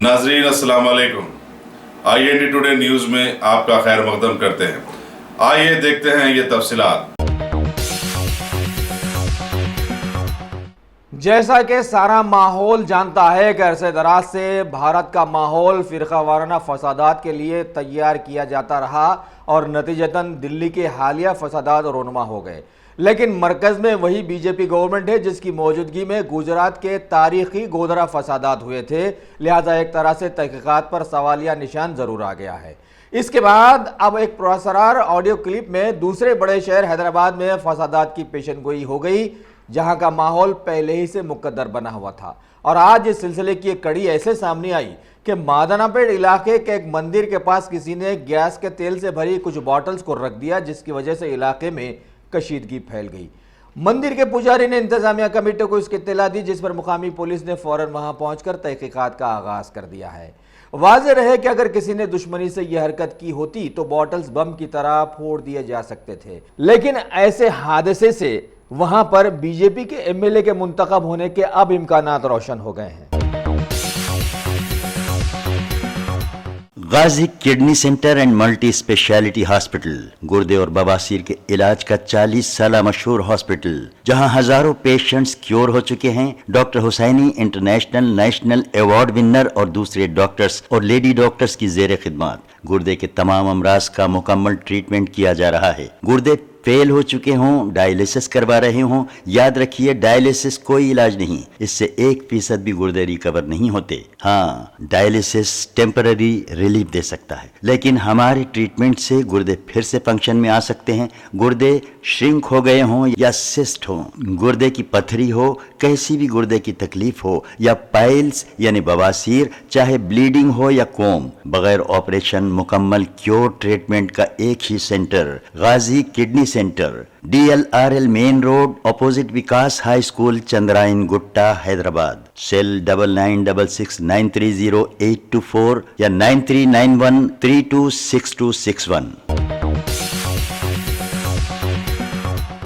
नाजरीन अस्सलाम वालेकुम। IND टुडे न्यूज़ में आपका खैर मकदम करते हैं। आइए देखते हैं ये तफसीलात। जैसा कि सारा माहौल जानता है कि अरसे दराज से भारत का माहौल फ़िरका वाराना फसादात के लिए तैयार किया जाता रहा और नतीजतन दिल्ली के हालिया फसादात रोनुमा हो गए। लेकिन मरकज़ में वही बीजेपी गवर्नमेंट है जिसकी मौजूदगी में गुजरात के तारीखी गोधरा फसादात हुए थे, लिहाजा एक तरह से तहकीकात पर सवालिया निशान ज़रूर आ गया है। इसके बाद अब एक पुरअसरार ऑडियो क्लिप में दूसरे बड़े शहर हैदराबाद में फसादात की पेशनगोई हो गई, जहां का माहौल पहले ही से मुकद्दर बना हुआ था। और आज इस सिलसिले की एक कड़ी ऐसे सामने आई कि मादनापेट इलाके के एक मंदिर के पास किसी ने गैस के तेल से भरी कुछ बॉटल्स को रख दिया, जिसकी वजह से इलाके में कशीदगी फैल गई। मंदिर के पुजारी ने इंतजामिया कमेटी को इसकी इत्तला दी, जिस पर मुकामी पुलिस ने फौरन वहां पहुंचकर तहकीकात का आगाज कर दिया है। वाज़ेह रहे कि अगर किसी ने दुश्मनी से यह हरकत की होती तो बॉटल्स बम की तरह फोड़ दिए जा सकते थे, लेकिन ऐसे हादसे से वहां पर बीजेपी के MLA के मुंतखब होने के अब इम्कानात रोशन हो गए हैं। Ghazi kidney centre and multi speciality hospital गुर्दे और बवासीर के इलाज का 40 साल मशहूर हॉस्पिटल, जहां हजारों पेशेंट्स क्योर हो चुके हैं। Doctor Husaini international national award winner और दूसरे डॉक्टर्स और लेडी डॉक्टर्स की जेर खिदमत गुर्दे के तमाम अमराज का मुकम्मल ट्रीटमेंट किया जा रहा है। गुर्दे फेल हो चुके हों, डायलिसिस करवा रहे हों, याद रखिए डायलिसिस कोई इलाज नहीं, इससे 1% भी गुर्दे रिकवर नहीं होते। हाँ, डायलिसिस टेम्पररी रिलीफ दे सकता है, लेकिन हमारे ट्रीटमेंट से गुर्दे फिर से फंक्शन में आ सकते हैं। गुर्दे श्रिंक हो गए हों या सिस्ट हो, गुर्दे की पथरी हो, कैसी भी गुर्दे की तकलीफ हो या पाइल्स यानी बवासीर, चाहे ब्लीडिंग हो या कोम, बगैर ऑपरेशन मुकम्मल क्योर ट्रीटमेंट का एक ही centre, Ghazi kidney centre, DLRL main road, opposite Vikas high school, Chandrayan Gutta, Hyderabad. Cell 9966930824 या 9391326261।